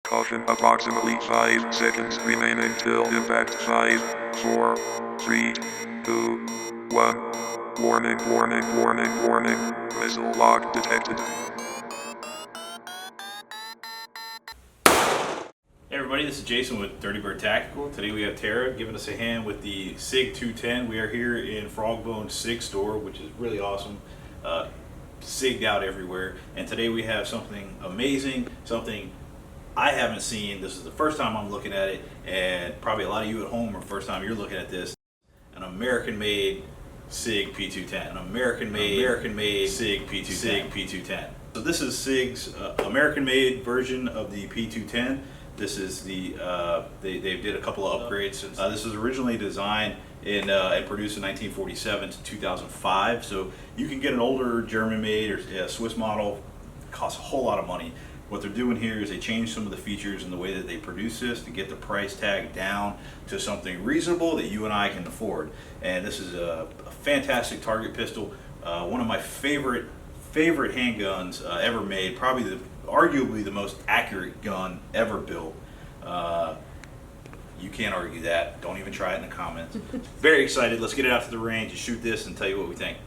Caution, approximately 5 seconds remaining till impact. 5, 4, 3, 2, 1. Warning, warning, warning, warning. Missile lock detected. Hey everybody, this is Jason with Dirty Bird Tactical. Today we have Tara giving us a hand with the SIG 210. We are here in Frogbones SIG store, which is really awesome. SIG'd out everywhere. And today we have something amazing, something I haven't seen. This is the first time I'm looking at it, and probably a lot of you at home are the first time you're looking at this. An American-made SIG P210. An American-made SIG P210. So this is SIG's American-made version of the P210. This is the, they did a couple of upgrades. This was originally designed and produced in 1947 to 2005. So you can get an older German-made or Swiss model. It costs a whole lot of money. What they're doing here is they changed some of the features in the way that they produce this to get the price tag down to something reasonable that you and I can afford. And this is a fantastic target pistol. One of my favorite handguns ever made. Probably arguably the most accurate gun ever built. You can't argue that. Don't even try it in the comments. Very excited. Let's get it out to the range and shoot this and tell you what we think.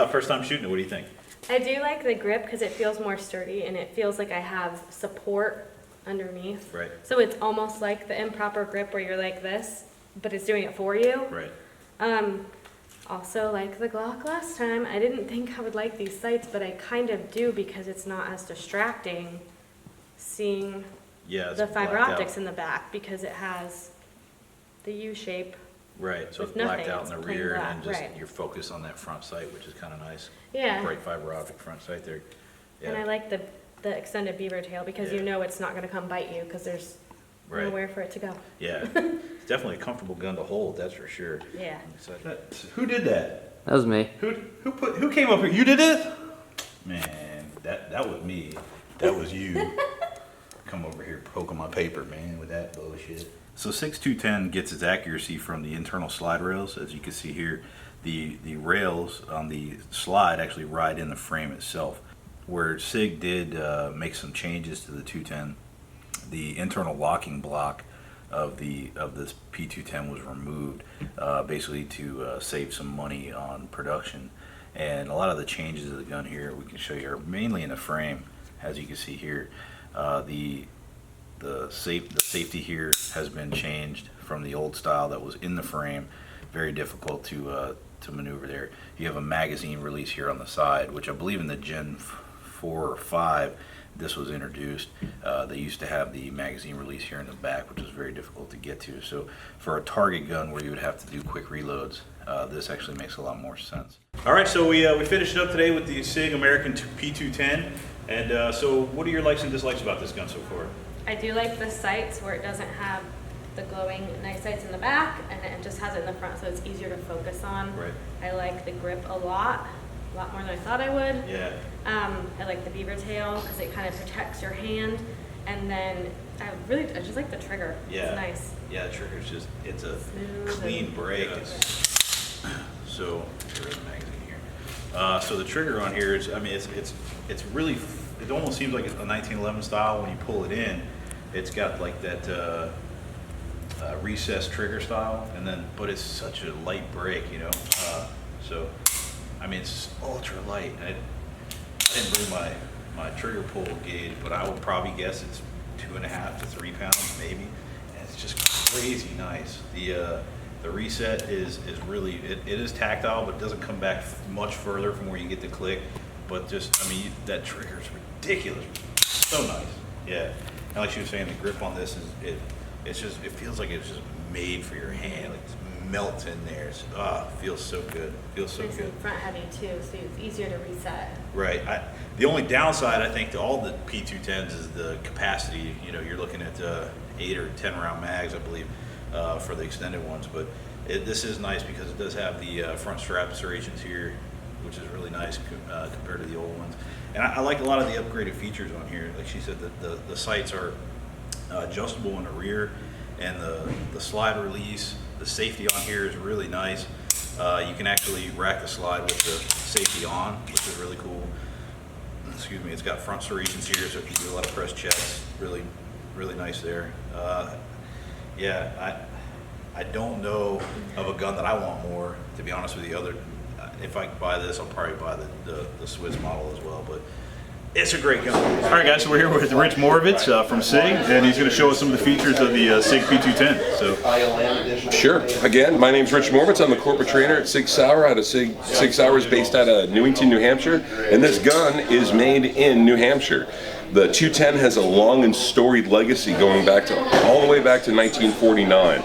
First time shooting it, what do you think? I do like the grip because it feels more sturdy and it feels like I have support underneath. Right. So it's almost like the improper grip where you're like this, but it's doing it for you. Right. Also like the Glock last time, I didn't think I would like these sights, but I kind of do because it's not as distracting seeing the fiber optics in the back because it has the U shape. Right, so it's blacked out in the rear and then just you're focused on that front sight, which is kind of nice. Yeah. Bright fiber optic front sight there. Yeah. And I like the extended beaver tail because you know it's not going to come bite you because there's nowhere for it to go. Yeah, it's definitely a comfortable gun to hold, that's for sure. Yeah. Who did that? That was me. Who came up here? You did this? Man, that was me. That was you. Come over here poking my paper, man, with that bullshit. So 6210 gets its accuracy from the internal slide rails. As you can see here, the rails on the slide actually ride in the frame itself. Where SIG did make some changes to the 210, the internal locking block of this P210 was removed, basically to save some money on production. And a lot of the changes of the gun here we can show you are mainly in the frame, as you can see here. The safety here has been changed from the old style that was in the frame. Very difficult to maneuver there. You have a magazine release here on the side, which I believe in the Gen 4 or 5 this was introduced. They used to have the magazine release here in the back, which was very difficult to get to. So for a target gun where you would have to do quick reloads, this actually makes a lot more sense. All right, so we finished up today with the SIG American P210. And so what are your likes and dislikes about this gun so far? I do like the sights where it doesn't have the glowing night sights in the back, and it just has it in the front, so it's easier to focus on. Right. I like the grip a lot more than I thought I would. Yeah. I like the beaver tail because it kind of protects your hand, and then I just like the trigger. Yeah. It's nice. Yeah, the trigger's just, it's a Smooth clean break. So, there's the magazine here. So the trigger on here is, I mean, it's really, it almost seems like it's a 1911 style when you pull it in. It's got like that recessed trigger style, but it's such a light break, you know. So, I mean, it's ultra light. I didn't bring my trigger pull gauge, but I would probably guess it's 2.5 to 3 pounds maybe, and it's just crazy nice. The reset is really, it is tactile, but it doesn't come back much further from where you get the click. But just, I mean, that trigger is ridiculous, so nice. Yeah, and like she was saying, the grip on this is it feels like it's just made for your hand. Like, melts in there. It's, feels so good. Feels so good. Front heavy too, so it's easier to reset. Right. The only downside, I think, to all the P210s is the capacity. You know, you're looking at 8 or 10 round mags, I believe, for the extended ones. But this is nice because it does have the front strap serrations here, which is really nice compared to the old ones. And I like a lot of the upgraded features on here. Like she said, the sights are adjustable in the rear, and the slide release. The safety on here is really nice. You can actually rack the slide with the safety on, which is really cool. Excuse me, it's got front serrations here, so if you do a lot of press checks, really, really nice there. Yeah, I don't know of a gun that I want more, to be honest with you. If I buy this, I'll probably buy the Swiss model as well, but it's a great gun. All right, guys, so we're here with Rich Moravitz from SIG, and he's going to show us some of the features of the SIG P210. So, sure. Again, my name's Rich Moravitz. I'm the corporate trainer at SIG Sauer. SIG Sauer is based out of Newington, New Hampshire, and this gun is made in New Hampshire. The 210 has a long and storied legacy going back all the way back to 1949,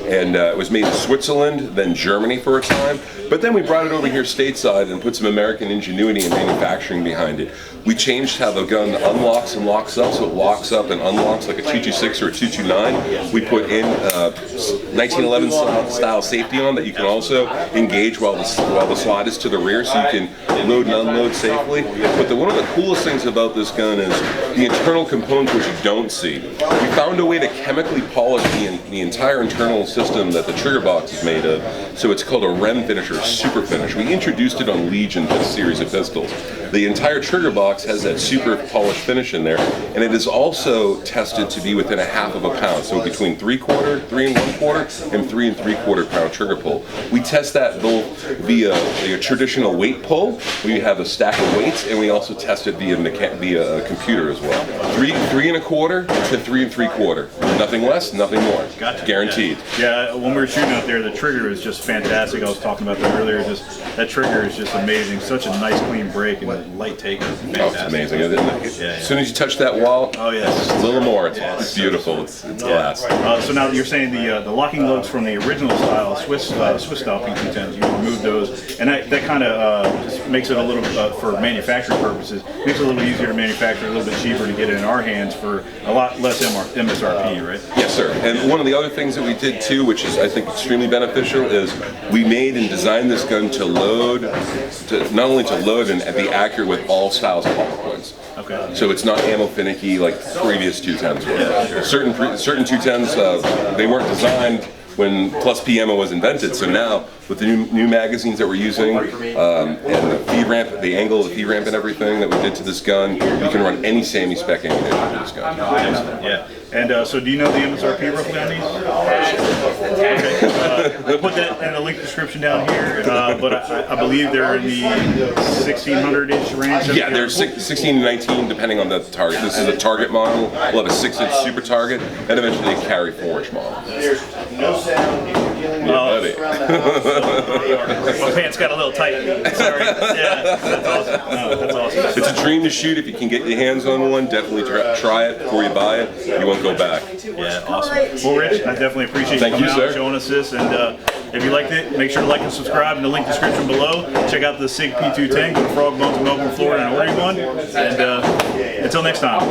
and it was made in Switzerland, then Germany for a time, but then we brought it over here stateside and put some American ingenuity and manufacturing behind it. We changed how the gun unlocks and locks up, so it locks up and unlocks like a 226 or a 229. We put in 1911 style safety on that you can also engage while the slide is to the rear, so you can load and unload safely. But one of the coolest things about this gun is the internal components which you don't see. We found a way to chemically polish the entire internal system that the trigger box is made of, so it's called a REM finish or super finish. We introduced it on Legion, this series of pistols. The entire trigger box has that super polished finish in there, and it is also tested to be within 1/2 pound, so between 3/4, 3 1/4, and 3 3/4 pound trigger pull. We test that both via a traditional weight pull, where you have a stack of weights, and we also test it via a computer as well. 3 1/4 to 3 3/4. Nothing less, nothing more. Gotcha. Guaranteed. Yeah, when we were shooting out there, the trigger is just fantastic. I was talking about that earlier. That trigger is just amazing. Such a nice clean break, and the light take is fantastic. Oh, it's amazing. As soon as you touch that wall, it's just a little more. It's beautiful. It's glass. So now you're saying the locking lugs from the original style, Swiss style P210s, you remove those, and that kind of just makes it a little, for manufacturing purposes, makes it a little easier to manufacture, a little bit cheaper to get it in our hands for a lot less MSRP, right? Yes, sir. And one of the other things that we did too, which is I think extremely beneficial, is we made and designed this gun to not only to load and be accurate with all styles of hollow points. Okay. So it's not ammo finicky like previous 210s were. Yeah, sure. Certain 210s, they weren't designed when plus P ammo was invented. So now with the new magazines that we're using and the feed ramp, the angle of the feed ramp and everything that we did to this gun, you can run any SAMI spec ammunition to this gun. Yeah. And so do you know the MSRP roughly on these? Okay. We'll put that in the link description down here, but I believe they're in the 1600-ish range. Yeah, they're 16 to 19 depending on the target. This is a target model. We'll have a 6-inch super target and eventually a carry 4-inch model. There's no sound if you're dealing buddy. My pants got a little tight. Sorry. Yeah, that's awesome. No, that's awesome. It's a dream to shoot. If you can get your hands on one, definitely try it before you buy it. You won't go back. Yeah, awesome. Well, Rich, I definitely appreciate you coming out and showing us this. And if you liked it, make sure to like and subscribe in the link description below. Check out the SIG P210. Go to Frogbones in Melbourne, Florida, and order one. And until next time.